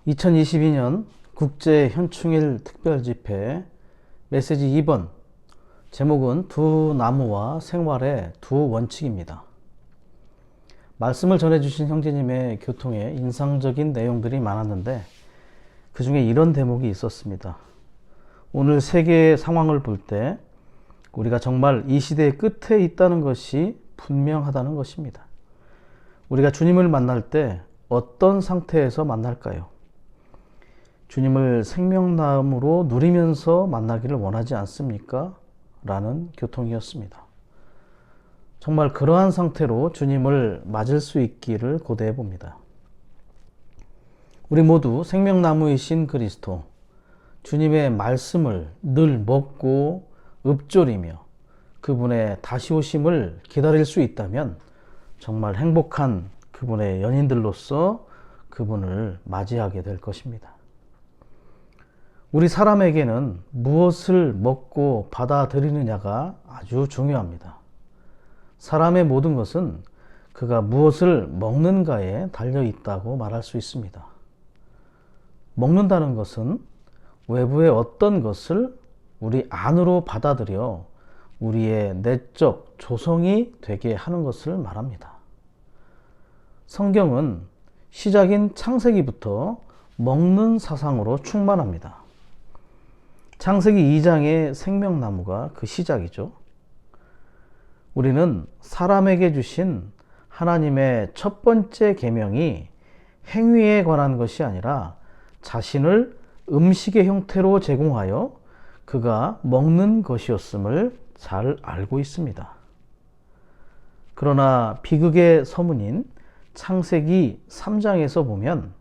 2022년 국제현충일 특별집회 메시지 2번, 제목은 두 나무와 생활의 두 원칙입니다. 말씀을 전해주신 형제님의 교통에 인상적인 내용들이 많았는데 그 중에 이런 대목이 있었습니다. 오늘 세계의 상황을 볼 때 우리가 정말 이 시대의 끝에 있다는 것이 분명하다는 것입니다. 우리가 주님을 만날 때 어떤 상태에서 만날까요? 주님을 생명나무로 누리면서 만나기를 원하지 않습니까? 라는 교통이었습니다. 정말 그러한 상태로 주님을 맞을 수 있기를 고대해 봅니다. 우리 모두 생명나무이신 그리스도, 주님의 말씀을 늘 먹고 읊조리며 그분의 다시 오심을 기다릴 수 있다면 정말 행복한 그분의 연인들로서 그분을 맞이하게 될 것입니다. 우리 사람에게는 무엇을 먹고 받아들이느냐가 아주 중요합니다. 사람의 모든 것은 그가 무엇을 먹는가에 달려 있다고 말할 수 있습니다. 먹는다는 것은 외부의 어떤 것을 우리 안으로 받아들여 우리의 내적 조성이 되게 하는 것을 말합니다. 성경은 시작인 창세기부터 먹는 사상으로 충만합니다. 창세기 2장의 생명나무가 그 시작이죠. 우리는 사람에게 주신 하나님의 첫 번째 계명이 행위에 관한 것이 아니라 자신을 음식의 형태로 제공하여 그가 먹는 것이었음을 잘 알고 있습니다. 그러나 비극의 서문인 창세기 3장에서 보면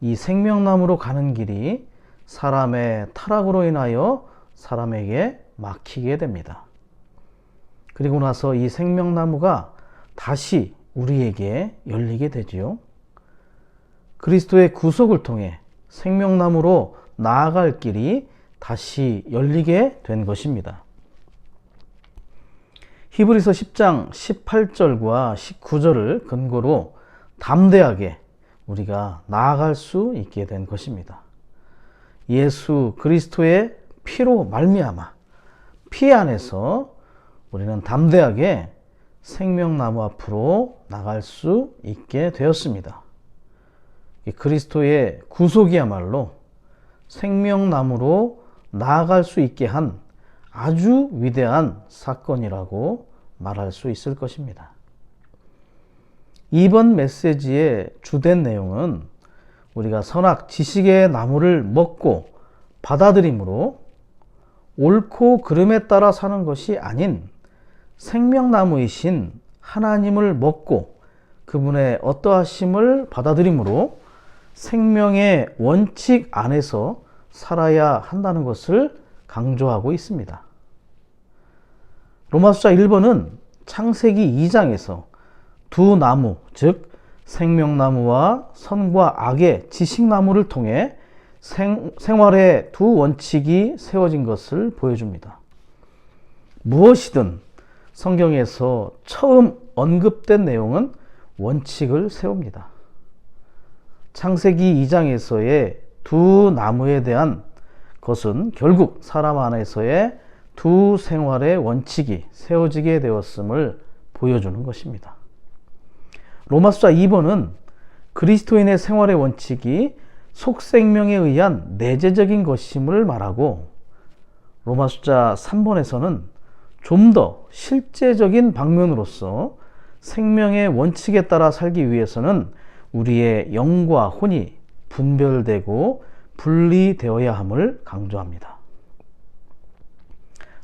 이 생명나무로 가는 길이 사람의 타락으로 인하여 사람에게 막히게 됩니다. 그리고 나서 이 생명나무가 다시 우리에게 열리게 되지요. 그리스도의 구속을 통해 생명나무로 나아갈 길이 다시 열리게 된 것입니다. 히브리서 10장 18절과 19절을 근거로 담대하게 우리가 나아갈 수 있게 된 것입니다. 예수 그리스도의 피로 말미암아 피 안에서 우리는 담대하게 생명나무 앞으로 나갈 수 있게 되었습니다. 그리스도의 구속이야말로 생명나무로 나아갈 수 있게 한 아주 위대한 사건이라고 말할 수 있을 것입니다. 이번 메시지의 주된 내용은 우리가 선악 지식의 나무를 먹고 받아들임으로 옳고 그름에 따라 사는 것이 아닌 생명나무이신 하나님을 먹고 그분의 어떠하심을 받아들임으로 생명의 원칙 안에서 살아야 한다는 것을 강조하고 있습니다. 로마서 1번은 창세기 2장에서 두 나무, 즉 생명나무와 선과 악의 지식나무를 통해 생활의 두 원칙이 세워진 것을 보여줍니다. 무엇이든 성경에서 처음 언급된 내용은 원칙을 세웁니다. 창세기 2장에서의 두 나무에 대한 것은 결국 사람 안에서의 두 생활의 원칙이 세워지게 되었음을 보여주는 것입니다. 로마서 2번은 그리스도인의 생활의 원칙이 속생명에 의한 내재적인 것임을 말하고 로마서 3번에서는 좀 더 실제적인 방면으로서 생명의 원칙에 따라 살기 위해서는 우리의 영과 혼이 분별되고 분리되어야 함을 강조합니다.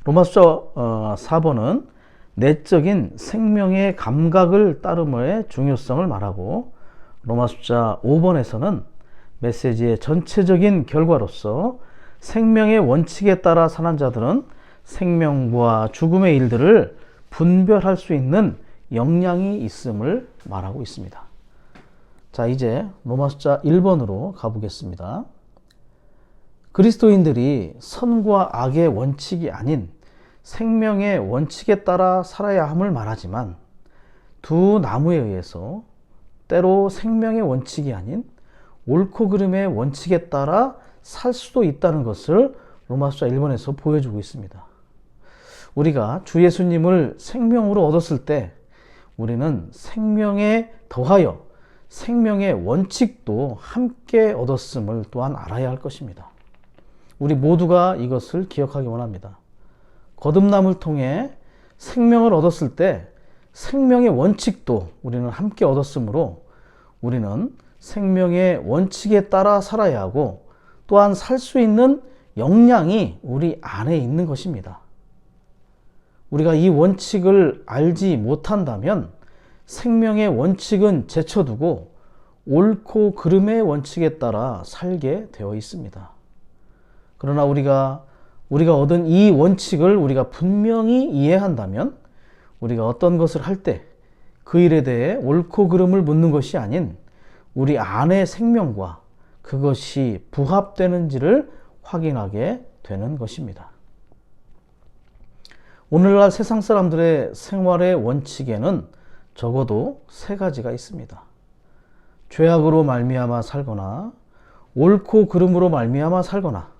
로마서 4번은 내적인 생명의 감각을 따름의 중요성을 말하고 로마서 5번에서는 메시지의 전체적인 결과로서 생명의 원칙에 따라 사는 자들은 생명과 죽음의 일들을 분별할 수 있는 역량이 있음을 말하고 있습니다. 자, 이제 로마서 1번으로 가보겠습니다. 그리스도인들이 선과 악의 원칙이 아닌 생명의 원칙에 따라 살아야 함을 말하지만 두 나무에 의해서 때로 생명의 원칙이 아닌 옳고 그름의 원칙에 따라 살 수도 있다는 것을 로마서 1번에서 보여주고 있습니다. 우리가 주 예수님을 생명으로 얻었을 때 우리는 생명에 더하여 생명의 원칙도 함께 얻었음을 또한 알아야 할 것입니다. 우리 모두가 이것을 기억하기 원합니다. 거듭남을 통해 생명을 얻었을 때 생명의 원칙도 우리는 함께 얻었으므로 우리는 생명의 원칙에 따라 살아야 하고 또한 살 수 있는 역량이 우리 안에 있는 것입니다. 우리가 이 원칙을 알지 못한다면 생명의 원칙은 제쳐두고 옳고 그름의 원칙에 따라 살게 되어 있습니다. 그러나 우리가 얻은 이 원칙을 우리가 분명히 이해한다면 우리가 어떤 것을 할 때 그 일에 대해 옳고 그름을 묻는 것이 아닌 우리 안의 생명과 그것이 부합되는지를 확인하게 되는 것입니다. 오늘날 세상 사람들의 생활의 원칙에는 적어도 세 가지가 있습니다. 죄악으로 말미암아 살거나, 옳고 그름으로 말미암아 살거나,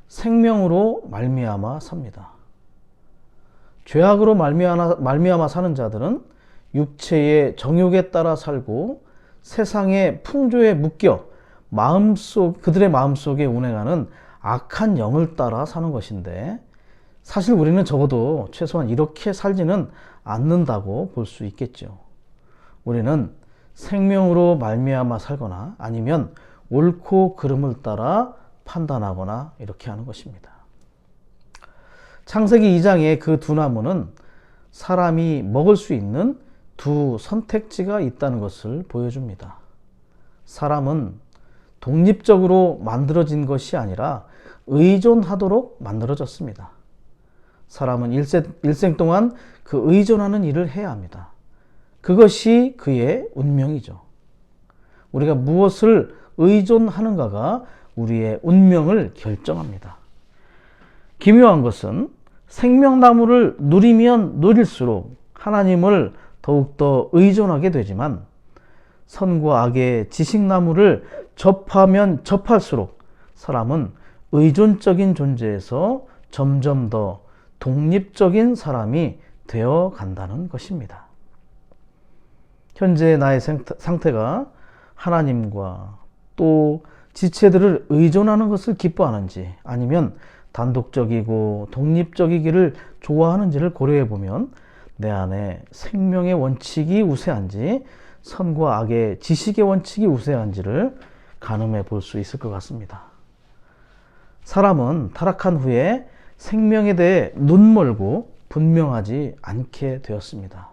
생명으로 말미암아 삽니다. 죄악으로 말미암아 사는 자들은 육체의 정욕에 따라 살고 세상의 풍조에 묶여 그들의 마음속에 운행하는 악한 영을 따라 사는 것인데, 사실 우리는 적어도 최소한 이렇게 살지는 않는다고 볼 수 있겠죠. 우리는 생명으로 말미암아 살거나 아니면 옳고 그름을 따라 판단하거나 이렇게 하는 것입니다. 창세기 2장의 그 두 나무는 사람이 먹을 수 있는 두 선택지가 있다는 것을 보여줍니다. 사람은 독립적으로 만들어진 것이 아니라 의존하도록 만들어졌습니다. 사람은 일생 동안 그 의존하는 일을 해야 합니다. 그것이 그의 운명이죠. 우리가 무엇을 의존하는가가 우리의 운명을 결정합니다. 기묘한 것은 생명나무를 누리면 누릴수록 하나님을 더욱더 의존하게 되지만 선과 악의 지식나무를 접하면 접할수록 사람은 의존적인 존재에서 점점 더 독립적인 사람이 되어 간다는 것입니다. 현재 나의 상태가 하나님과 또 지체들을 의존하는 것을 기뻐하는지 아니면 단독적이고 독립적이기를 좋아하는지를 고려해 보면 내 안에 생명의 원칙이 우세한지 선과 악의 지식의 원칙이 우세한지를 가늠해 볼 수 있을 것 같습니다. 사람은 타락한 후에 생명에 대해 눈멀고 분명하지 않게 되었습니다.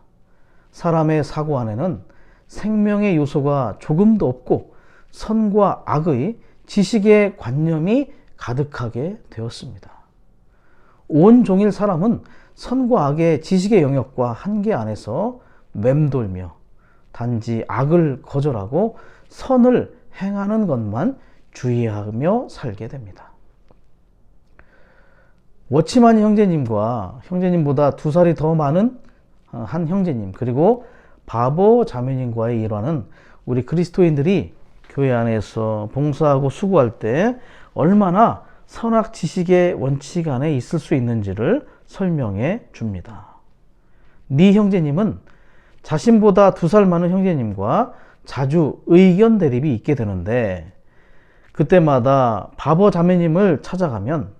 사람의 사고 안에는 생명의 요소가 조금도 없고 선과 악의 지식의 관념이 가득하게 되었습니다. 온종일 사람은 선과 악의 지식의 영역과 한계 안에서 맴돌며 단지 악을 거절하고 선을 행하는 것만 주의하며 살게 됩니다. 워치만 형제님과 형제님보다 2살이 더 많은 한 형제님, 그리고 바보 자매님과의 일화는 우리 그리스도인들이 교회 안에서 봉사하고 수고할 때 얼마나 선악 지식의 원칙 안에 있을 수 있는지를 설명해 줍니다. 네 형제님은 자신보다 2살 많은 형제님과 자주 의견 대립이 있게 되는데, 그때마다 바보 자매님을 찾아가면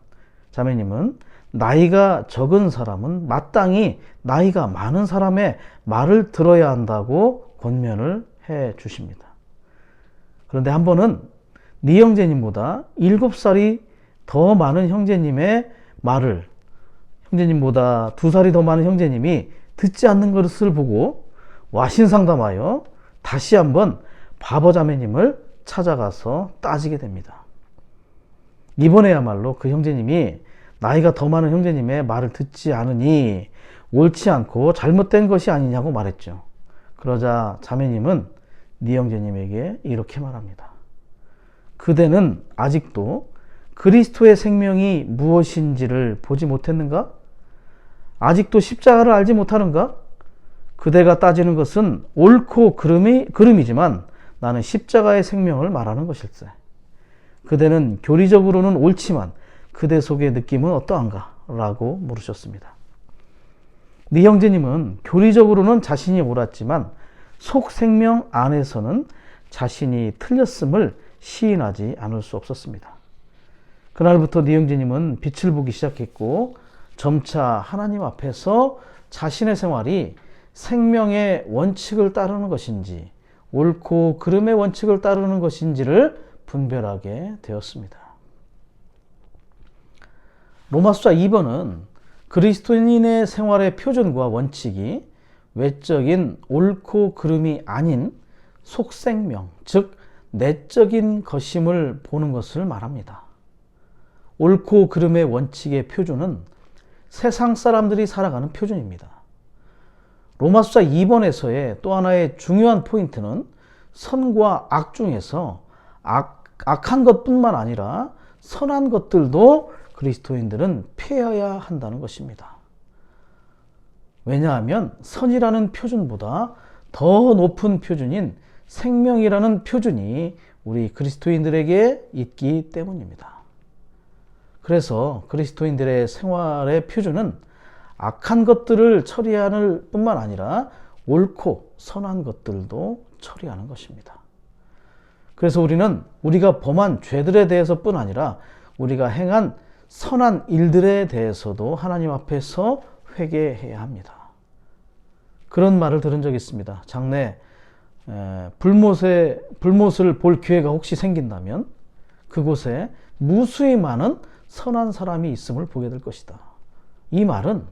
자매님은 나이가 적은 사람은 마땅히 나이가 많은 사람의 말을 들어야 한다고 권면을 해 주십니다. 그런데 한 번은 네 형제님보다 7살이 더 많은 형제님의 말을 형제님보다 2살이 더 많은 형제님이 듣지 않는 것을 보고 와신상담하여 다시 한번 바보 자매님을 찾아가서 따지게 됩니다. 이번에야말로 그 형제님이 나이가 더 많은 형제님의 말을 듣지 않으니 옳지 않고 잘못된 것이 아니냐고 말했죠. 그러자 자매님은 네 형제님에게 이렇게 말합니다. 그대는 아직도 그리스도의 생명이 무엇인지를 보지 못했는가? 아직도 십자가를 알지 못하는가? 그대가 따지는 것은 옳고 그름이지만 나는 십자가의 생명을 말하는 것일세. 그대는 교리적으로는 옳지만 그대 속의 느낌은 어떠한가? 라고 물으셨습니다. 네 형제님은 교리적으로는 자신이 옳았지만 속 생명 안에서는 자신이 틀렸음을 시인하지 않을 수 없었습니다. 그날부터 네 형제님은 빛을 보기 시작했고 점차 하나님 앞에서 자신의 생활이 생명의 원칙을 따르는 것인지 옳고 그름의 원칙을 따르는 것인지를 분별하게 되었습니다. 로마서 2번은 그리스도인의 생활의 표준과 원칙이 외적인 옳고 그름이 아닌 속생명, 즉 내적인 것임을 보는 것을 말합니다. 옳고 그름의 원칙의 표준은 세상 사람들이 살아가는 표준입니다. 로마서 2번에서의 또 하나의 중요한 포인트는 선과 악 중에서 악한 것뿐만 아니라 선한 것들도 그리스도인들은 피해야 한다는 것입니다. 왜냐하면 선이라는 표준보다 더 높은 표준인 생명이라는 표준이 우리 그리스도인들에게 있기 때문입니다. 그래서 그리스도인들의 생활의 표준은 악한 것들을 처리하는 뿐만 아니라 옳고 선한 것들도 처리하는 것입니다. 그래서 우리는 우리가 범한 죄들에 대해서뿐 아니라 우리가 행한 선한 일들에 대해서도 하나님 앞에서 회개해야 합니다. 그런 말을 들은 적이 있습니다. 장래 불못을 볼 기회가 혹시 생긴다면 그곳에 무수히 많은 선한 사람이 있음을 보게 될 것이다. 이 말은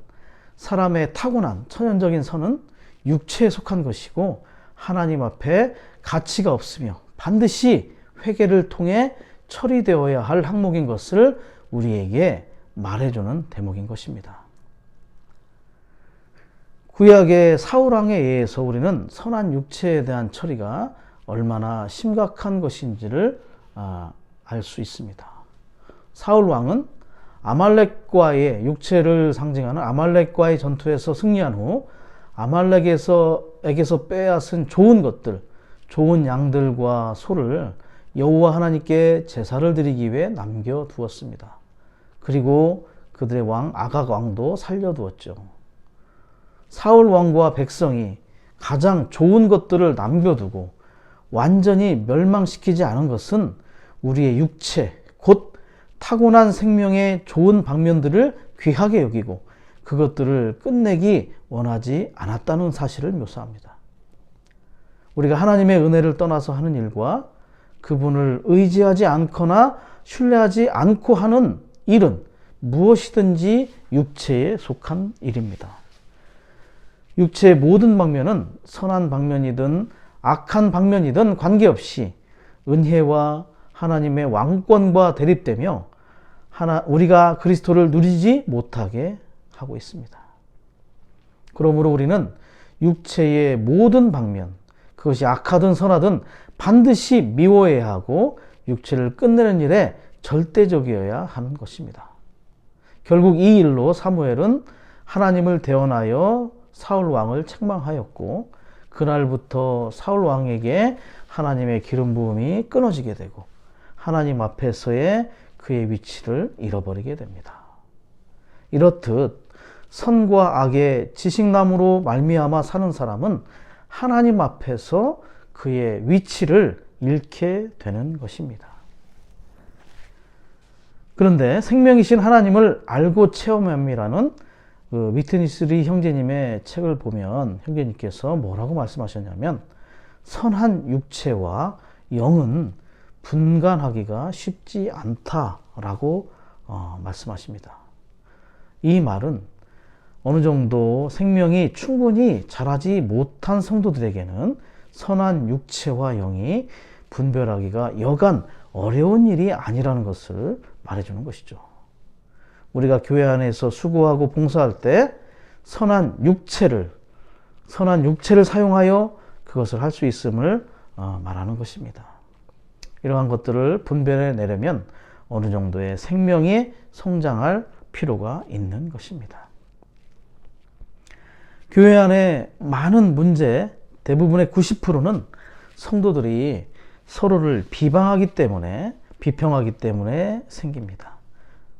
사람의 타고난 천연적인 선은 육체에 속한 것이고 하나님 앞에 가치가 없으며 반드시 회개를 통해 처리되어야 할 항목인 것을 우리에게 말해주는 대목인 것입니다. 구약의 사울왕에 의해서 우리는 선한 육체에 대한 처리가 얼마나 심각한 것인지를 알 수 있습니다. 사울왕은 아말렉과의 육체를 상징하는 아말렉과의 전투에서 승리한 후 아말렉에게서 빼앗은 좋은 것들, 좋은 양들과 소를 여호와 하나님께 제사를 드리기 위해 남겨두었습니다. 그리고 그들의 왕 아각 왕도 살려두었죠. 사울 왕과 백성이 가장 좋은 것들을 남겨두고 완전히 멸망시키지 않은 것은 우리의 육체, 곧 타고난 생명의 좋은 방면들을 귀하게 여기고 그것들을 끝내기 원하지 않았다는 사실을 묘사합니다. 우리가 하나님의 은혜를 떠나서 하는 일과 그분을 의지하지 않거나 신뢰하지 않고 하는 일은 무엇이든지 육체에 속한 일입니다. 육체의 모든 방면은 선한 방면이든 악한 방면이든 관계없이 은혜와 하나님의 왕권과 대립되며 우리가 그리스도를 누리지 못하게 하고 있습니다. 그러므로 우리는 육체의 모든 방면, 그것이 악하든 선하든 반드시 미워해야 하고 육체를 끝내는 일에 절대적이어야 하는 것입니다. 결국 이 일로 사무엘은 하나님을 대언하여 사울 왕을 책망하였고 그날부터 사울 왕에게 하나님의 기름 부음이 끊어지게 되고 하나님 앞에서의 그의 위치를 잃어버리게 됩니다. 이렇듯 선과 악의 지식나무로 말미암아 사는 사람은 하나님 앞에서 그의 위치를 잃게 되는 것입니다. 그런데 생명이신 하나님을 알고 체험함이라는 미트니스리 형제님의 책을 보면 형제님께서 뭐라고 말씀하셨냐면 선한 육체와 영은 분간하기가 쉽지 않다라고 말씀하십니다. 이 말은 어느 정도 생명이 충분히 자라지 못한 성도들에게는 선한 육체와 영이 분별하기가 여간 어려운 일이 아니라는 것을 말해주는 것이죠. 우리가 교회 안에서 수고하고 봉사할 때 선한 육체를 사용하여 그것을 할 수 있음을 말하는 것입니다. 이러한 것들을 분별해 내려면 어느 정도의 생명이 성장할 필요가 있는 것입니다. 교회 안에 많은 문제, 대부분의 90%는 성도들이 서로를 비방하기 때문에, 비평하기 때문에 생깁니다.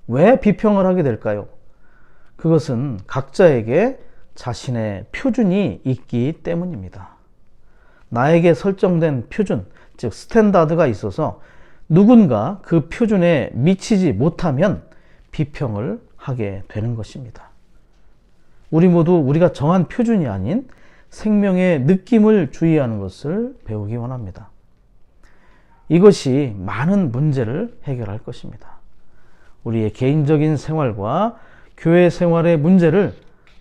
왜 비평을 하게 될까요? 그것은 각자에게 자신의 표준이 있기 때문입니다. 나에게 설정된 표준, 즉 스탠다드가 있어서 누군가 그 표준에 미치지 못하면 비평을 하게 되는 것입니다. 우리 모두 우리가 정한 표준이 아닌 생명의 느낌을 주의하는 것을 배우기 원합니다. 이것이 많은 문제를 해결할 것입니다. 우리의 개인적인 생활과 교회 생활의 문제를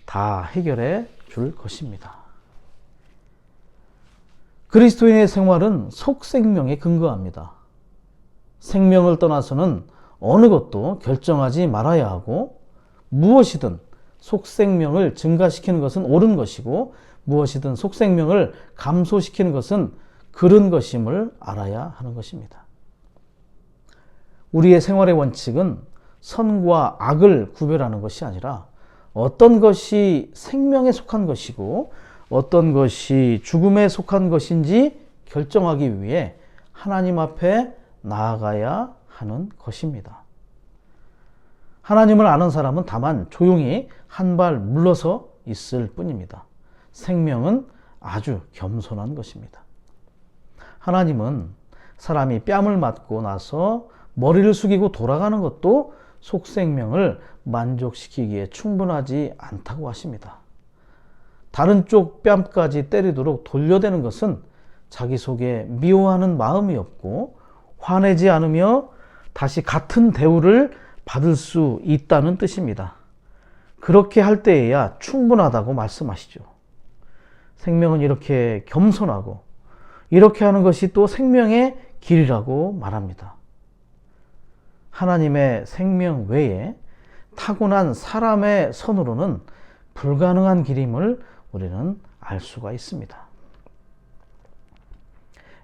다 해결해 줄 것입니다. 그리스도인의 생활은 속생명에 근거합니다. 생명을 떠나서는 어느 것도 결정하지 말아야 하고, 무엇이든 속생명을 증가시키는 것은 옳은 것이고, 무엇이든 속생명을 감소시키는 것은 그른 것임을 알아야 하는 것입니다. 우리의 생활의 원칙은 선과 악을 구별하는 것이 아니라 어떤 것이 생명에 속한 것이고 어떤 것이 죽음에 속한 것인지 결정하기 위해 하나님 앞에 나아가야 하는 것입니다. 하나님을 아는 사람은 다만 조용히 한 발 물러서 있을 뿐입니다. 생명은 아주 겸손한 것입니다. 하나님은 사람이 뺨을 맞고 나서 머리를 숙이고 돌아가는 것도 속생명을 만족시키기에 충분하지 않다고 하십니다. 다른 쪽 뺨까지 때리도록 돌려대는 것은 자기 속에 미워하는 마음이 없고 화내지 않으며 다시 같은 대우를 받을 수 있다는 뜻입니다. 그렇게 할 때에야 충분하다고 말씀하시죠. 생명은 이렇게 겸손하고 이렇게 하는 것이 또 생명의 길이라고 말합니다. 하나님의 생명 외에 타고난 사람의 선으로는 불가능한 길임을 우리는 알 수가 있습니다.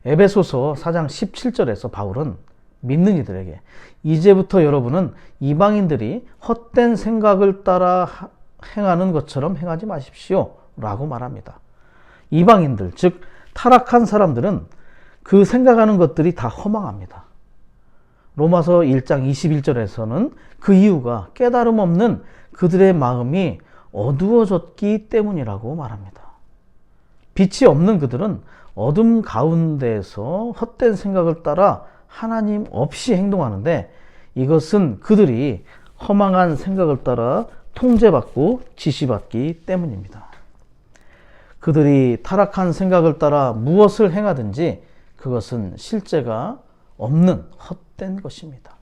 에베소서 4장 17절에서 바울은 믿는 이들에게 이제부터 여러분은 이방인들이 헛된 생각을 따라 행하는 것처럼 행하지 마십시오 라고 말합니다. 이방인들, 즉 타락한 사람들은 그 생각하는 것들이 다 허망합니다. 로마서 1장 21절에서는 그 이유가 깨달음 없는 그들의 마음이 어두워졌기 때문이라고 말합니다. 빛이 없는 그들은 어둠 가운데에서 헛된 생각을 따라 하나님 없이 행동하는데, 이것은 그들이 허망한 생각을 따라 통제받고 지시받기 때문입니다. 그들이 타락한 생각을 따라 무엇을 행하든지 그것은 실제가 없는 헛된 것입니다.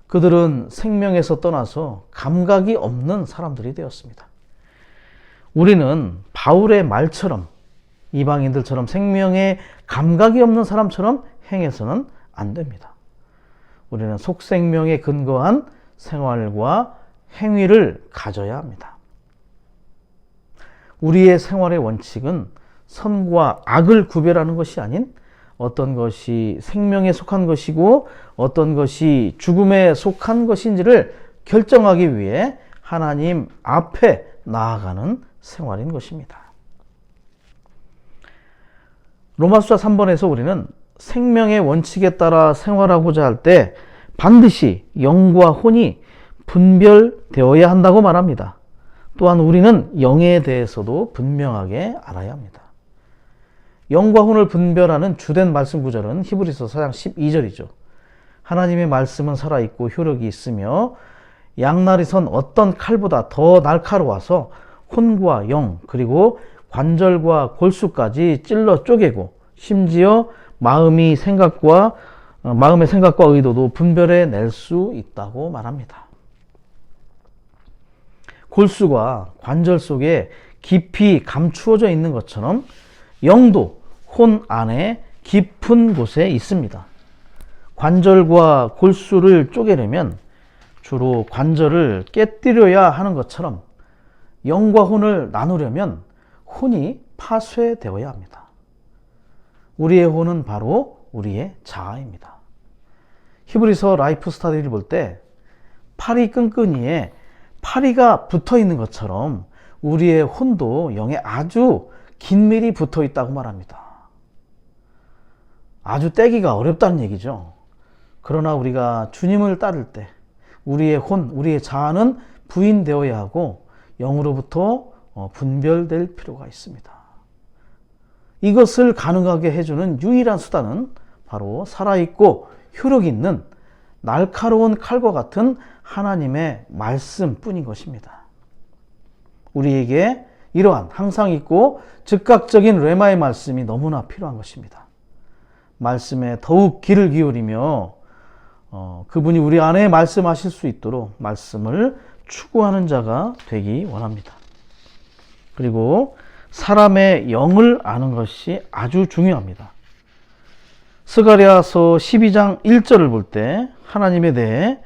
그들은 생명에서 떠나서 감각이 없는 사람들이 되었습니다. 우리는 바울의 말처럼 이방인들처럼 생명에 감각이 없는 사람처럼 행해서는 안 됩니다. 우리는 속생명에 근거한 생활과 행위를 가져야 합니다. 우리의 생활의 원칙은 선과 악을 구별하는 것이 아닌 어떤 것이 생명에 속한 것이고 어떤 것이 죽음에 속한 것인지를 결정하기 위해 하나님 앞에 나아가는 생활인 것입니다. 로마서 3번에서 우리는 생명의 원칙에 따라 생활하고자 할 때 반드시 영과 혼이 분별되어야 한다고 말합니다. 또한 우리는 영에 대해서도 분명하게 알아야 합니다. 영과 혼을 분별하는 주된 말씀 구절은 히브리서 4장 12절이죠. 하나님의 말씀은 살아있고 효력이 있으며 양날이 선 어떤 칼보다 더 날카로워서 혼과 영 그리고 관절과 골수까지 찔러 쪼개고 심지어 마음의 생각과 의도도 분별해 낼 수 있다고 말합니다. 골수가 관절 속에 깊이 감추어져 있는 것처럼 영도 혼 안에 깊은 곳에 있습니다. 관절과 골수를 쪼개려면 주로 관절을 깨뜨려야 하는 것처럼 영과 혼을 나누려면 혼이 파쇄되어야 합니다. 우리의 혼은 바로 우리의 자아입니다. 히브리서 라이프 스타디를 볼 때 파리 끈끈이에 파리가 붙어 있는 것처럼 우리의 혼도 영에 아주 긴밀히 붙어 있다고 말합니다. 아주 떼기가 어렵다는 얘기죠. 그러나 우리가 주님을 따를 때 우리의 우리의 자아는 부인되어야 하고 영으로부터 분별될 필요가 있습니다. 이것을 가능하게 해주는 유일한 수단은 바로 살아있고 효력 있는 날카로운 칼과 같은 하나님의 말씀뿐인 것입니다. 우리에게 이러한 항상 있고 즉각적인 레마의 말씀이 너무나 필요한 것입니다. 말씀에 더욱 귀를 기울이며 그분이 우리 안에 말씀하실 수 있도록 말씀을 추구하는 자가 되기 원합니다. 그리고 사람의 영을 아는 것이 아주 중요합니다. 스가랴서 12장 1절을 볼 때 하나님에 대해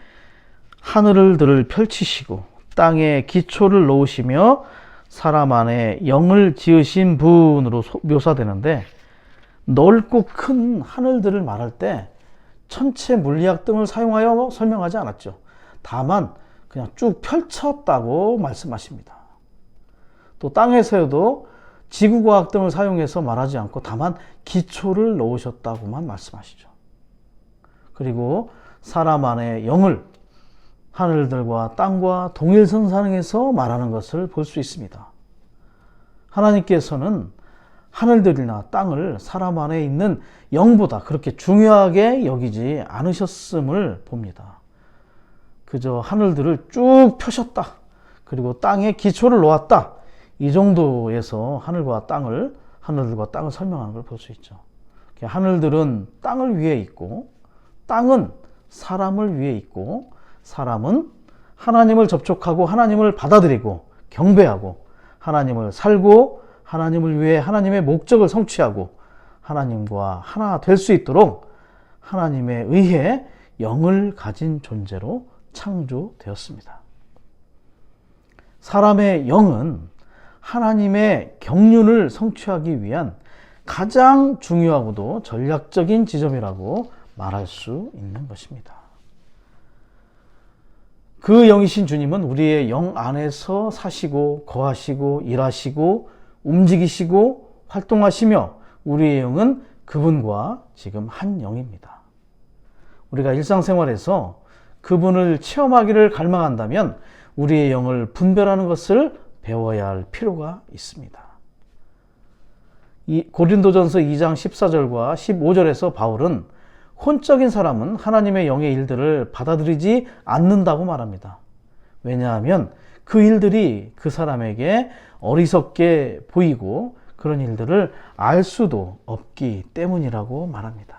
하늘을 펼치시고 땅에 기초를 놓으시며 사람 안에 영을 지으신 분으로 묘사되는데, 넓고 큰 하늘들을 말할 때 천체 물리학 등을 사용하여 설명하지 않았죠. 다만 그냥 쭉 펼쳤다고 말씀하십니다. 또 땅에서도 지구과학 등을 사용해서 말하지 않고 다만 기초를 놓으셨다고만 말씀하시죠. 그리고 사람 안에 영을 하늘들과 땅과 동일선상에서 말하는 것을 볼 수 있습니다. 하나님께서는 하늘들이나 땅을 사람 안에 있는 영보다 그렇게 중요하게 여기지 않으셨음을 봅니다. 그저 하늘들을 쭉 펴셨다, 그리고 땅에 기초를 놓았다, 이 정도에서 하늘들과 땅을 설명하는 걸 볼 수 있죠. 하늘들은 땅을 위해 있고 땅은 사람을 위해 있고 사람은 하나님을 접촉하고 하나님을 받아들이고 경배하고 하나님을 살고 하나님을 위해 하나님의 목적을 성취하고 하나님과 하나 될 수 있도록 하나님에 의해 영을 가진 존재로 창조되었습니다. 사람의 영은 하나님의 경륜을 성취하기 위한 가장 중요하고도 전략적인 지점이라고 말할 수 있는 것입니다. 그 영이신 주님은 우리의 영 안에서 사시고 거하시고 일하시고 움직이시고 활동하시며 우리의 영은 그분과 지금 한 영입니다. 우리가 일상생활에서 그분을 체험하기를 갈망한다면 우리의 영을 분별하는 것을 배워야 할 필요가 있습니다. 고린도전서 2장 14절과 15절에서 바울은 혼적인 사람은 하나님의 영의 일들을 받아들이지 않는다고 말합니다. 왜냐하면 그 일들이 그 사람에게 어리석게 보이고 그런 일들을 알 수도 없기 때문이라고 말합니다.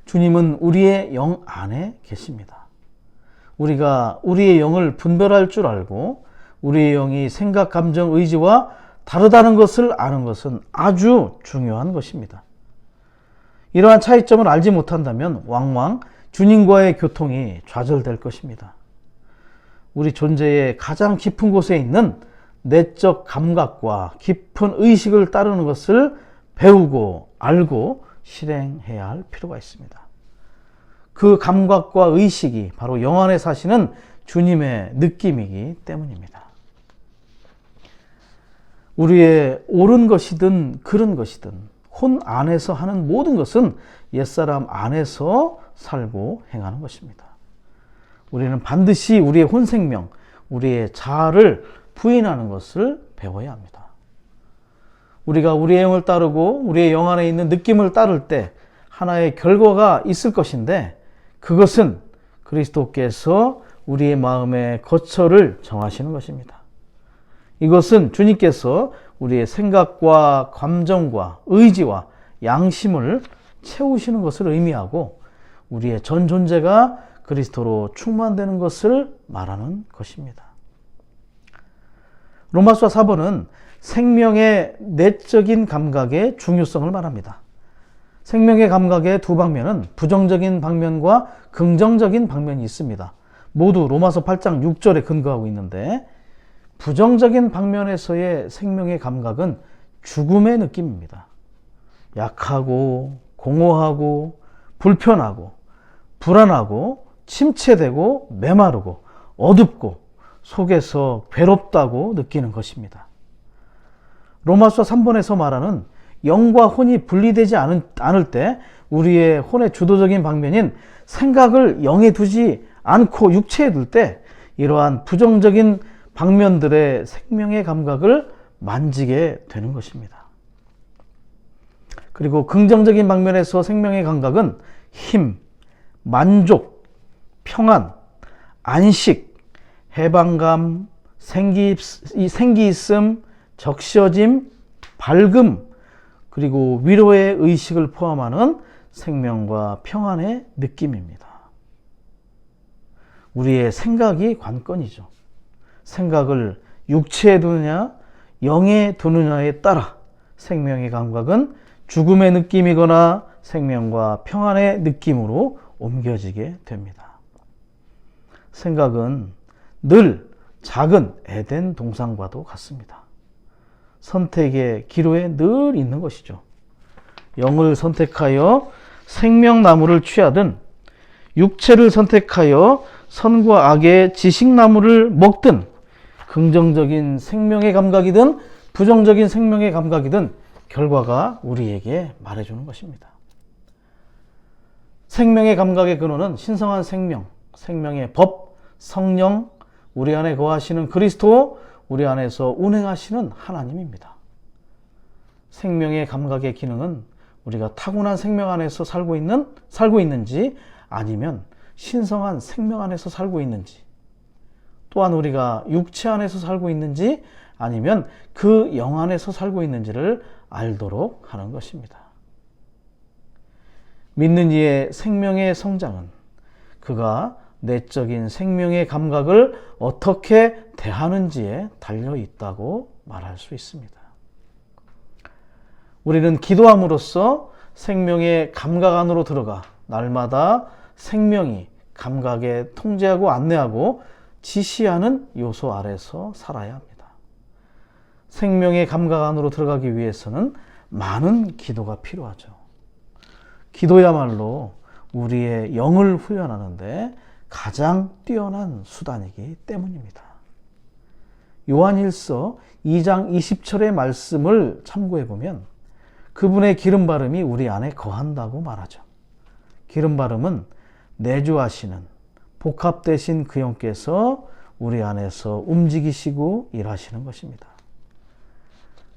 주님은 우리의 영 안에 계십니다. 우리가 우리의 영을 분별할 줄 알고 우리의 영이 생각, 감정, 의지와 다르다는 것을 아는 것은 아주 중요한 것입니다. 이러한 차이점을 알지 못한다면 왕왕 주님과의 교통이 좌절될 것입니다. 우리 존재의 가장 깊은 곳에 있는 내적 감각과 깊은 의식을 따르는 것을 배우고 알고 실행해야 할 필요가 있습니다. 그 감각과 의식이 바로 영 안에 사시는 주님의 느낌이기 때문입니다. 우리의 옳은 것이든 그른 것이든 혼 안에서 하는 모든 것은 옛사람 안에서 살고 행하는 것입니다. 우리는 반드시 우리의 혼생명, 우리의 자아를 부인하는 것을 배워야 합니다. 우리가 우리의 영을 따르고 우리의 영 안에 있는 느낌을 따를 때 하나의 결과가 있을 것인데, 그것은 그리스도께서 우리의 마음의 거처를 정하시는 것입니다. 이것은 주님께서 우리의 생각과 감정과 의지와 양심을 채우시는 것을 의미하고 우리의 전 존재가 그리스도로 충만되는 것을 말하는 것입니다. 로마서 4번은 생명의 내적인 감각의 중요성을 말합니다. 생명의 감각의 두 방면은 부정적인 방면과 긍정적인 방면이 있습니다. 모두 로마서 8장 6절에 근거하고 있는데, 부정적인 방면에서의 생명의 감각은 죽음의 느낌입니다. 약하고 공허하고 불편하고 불안하고 침체되고 메마르고 어둡고 속에서 괴롭다고 느끼는 것입니다. 로마서 3번에서 말하는 영과 혼이 분리되지 않을 때 우리의 혼의 주도적인 방면인 생각을 영에 두지 않고 육체에 둘 때 이러한 부정적인 방면들의 생명의 감각을 만지게 되는 것입니다. 그리고 긍정적인 방면에서 생명의 감각은 힘, 만족, 평안, 안식, 해방감, 생기있음, 적셔짐, 밝음, 그리고 위로의 의식을 포함하는 생명과 평안의 느낌입니다. 우리의 생각이 관건이죠. 생각을 육체에 두느냐, 영에 두느냐에 따라 생명의 감각은 죽음의 느낌이거나 생명과 평안의 느낌으로 옮겨지게 됩니다. 생각은 늘 작은 에덴 동산과도 같습니다. 선택의 기로에 늘 있는 것이죠. 영을 선택하여 생명나무를 취하든 육체를 선택하여 선과 악의 지식나무를 먹든 긍정적인 생명의 감각이든 부정적인 생명의 감각이든 결과가 우리에게 말해주는 것입니다. 생명의 감각의 근원은 신성한 생명, 생명의 법, 성령, 우리 안에 거하시는 그리스도, 우리 안에서 운행하시는 하나님입니다. 생명의 감각의 기능은 우리가 타고난 생명 안에서 살고 있는지 아니면 신성한 생명 안에서 살고 있는지, 또한 우리가 육체 안에서 살고 있는지 아니면 그 영 안에서 살고 있는지를 알도록 하는 것입니다. 믿는 이의 생명의 성장은 그가 내적인 생명의 감각을 어떻게 대하는지에 달려 있다고 말할 수 있습니다. 우리는 기도함으로써 생명의 감각 안으로 들어가 날마다 생명이 감각에 통제하고 안내하고 지시하는 요소 아래서 살아야 합니다. 생명의 감각 안으로 들어가기 위해서는 많은 기도가 필요하죠. 기도야말로 우리의 영을 훈련하는데 가장 뛰어난 수단이기 때문입니다. 요한일서 2장 20절의 말씀을 참고해 보면 그분의 기름 바름이 우리 안에 거한다고 말하죠. 기름 바름은 내주하시는 복합되신 그 영께서 우리 안에서 움직이시고 일하시는 것입니다.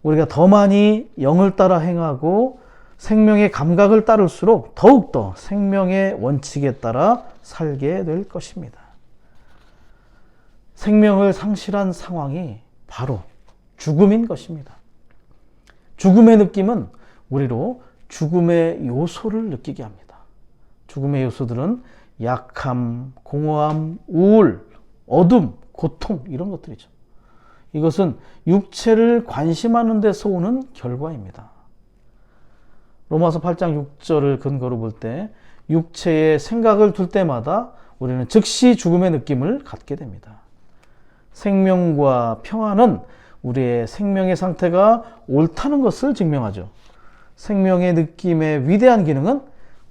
우리가 더 많이 영을 따라 행하고 생명의 감각을 따를수록 더욱더 생명의 원칙에 따라 살게 될 것입니다. 생명을 상실한 상황이 바로 죽음인 것입니다. 죽음의 느낌은 우리로 죽음의 요소를 느끼게 합니다. 죽음의 요소들은 약함, 공허함, 우울, 어둠, 고통 이런 것들이죠. 이것은 육체를 관심하는 데서 오는 결과입니다. 로마서 8장 6절을 근거로 볼 때 육체의 생각을 둘 때마다 우리는 즉시 죽음의 느낌을 갖게 됩니다. 생명과 평안은 우리의 생명의 상태가 옳다는 것을 증명하죠. 생명의 느낌의 위대한 기능은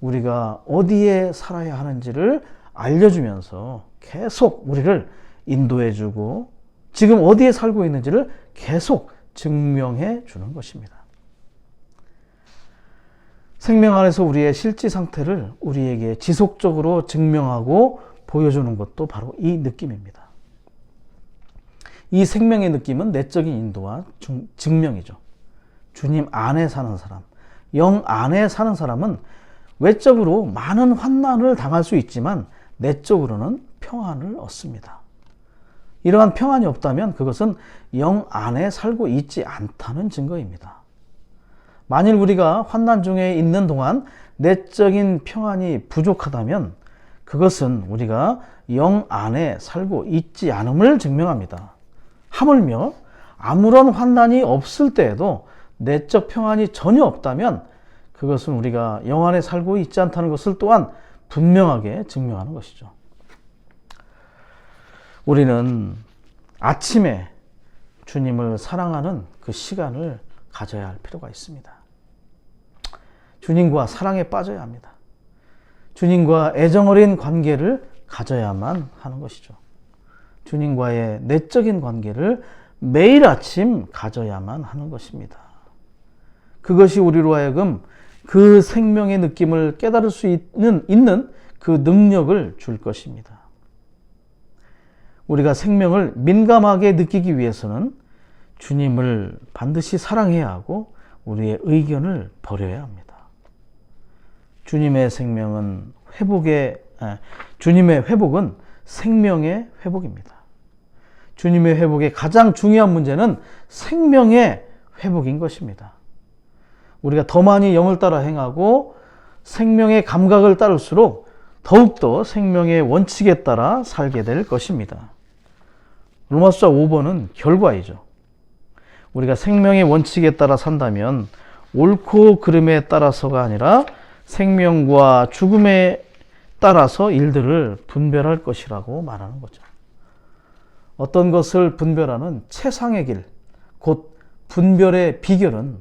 우리가 어디에 살아야 하는지를 알려주면서 계속 우리를 인도해주고 지금 어디에 살고 있는지를 계속 증명해 주는 것입니다. 생명 안에서 우리의 실제 상태를 우리에게 지속적으로 증명하고 보여주는 것도 바로 이 느낌입니다. 이 생명의 느낌은 내적인 인도와 증명이죠. 주님 안에 사는 사람, 영 안에 사는 사람은 외적으로 많은 환난을 당할 수 있지만 내적으로는 평안을 얻습니다. 이러한 평안이 없다면 그것은 영 안에 살고 있지 않다는 증거입니다. 만일 우리가 환난 중에 있는 동안 내적인 평안이 부족하다면 그것은 우리가 영 안에 살고 있지 않음을 증명합니다. 하물며 아무런 환난이 없을 때에도 내적 평안이 전혀 없다면 그것은 우리가 영 안에 살고 있지 않다는 것을 또한 분명하게 증명하는 것이죠. 우리는 아침에 주님을 사랑하는 그 시간을 가져야 할 필요가 있습니다. 주님과 사랑에 빠져야 합니다. 주님과 애정어린 관계를 가져야만 하는 것이죠. 주님과의 내적인 관계를 매일 아침 가져야만 하는 것입니다. 그것이 우리로 하여금 그 생명의 느낌을 깨달을 수 있는 그 능력을 줄 것입니다. 우리가 생명을 민감하게 느끼기 위해서는 주님을 반드시 사랑해야 하고 우리의 의견을 버려야 합니다. 주님의 회복은 생명의 회복입니다. 주님의 회복의 가장 중요한 문제는 생명의 회복인 것입니다. 우리가 더 많이 영을 따라 행하고 생명의 감각을 따를수록 더욱더 생명의 원칙에 따라 살게 될 것입니다. 로마서 5번은 결과이죠. 우리가 생명의 원칙에 따라 산다면 옳고 그름에 따라서가 아니라 생명과 죽음에 따라서 일들을 분별할 것이라고 말하는 거죠. 어떤 것을 분별하는 최상의 길, 곧 분별의 비결은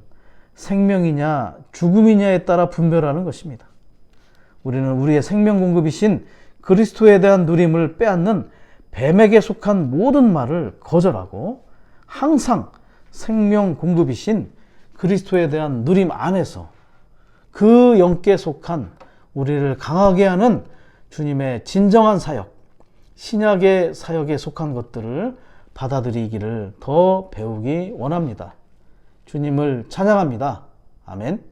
생명이냐 죽음이냐에 따라 분별하는 것입니다. 우리는 우리의 생명 공급이신 그리스도에 대한 누림을 빼앗는 뱀에게 속한 모든 말을 거절하고 항상 생명 공급이신 그리스도에 대한 누림 안에서 그 영께 속한 우리를 강하게 하는 주님의 진정한 사역, 신약의 사역에 속한 것들을 받아들이기를 더 배우기 원합니다. 주님을 찬양합니다. 아멘.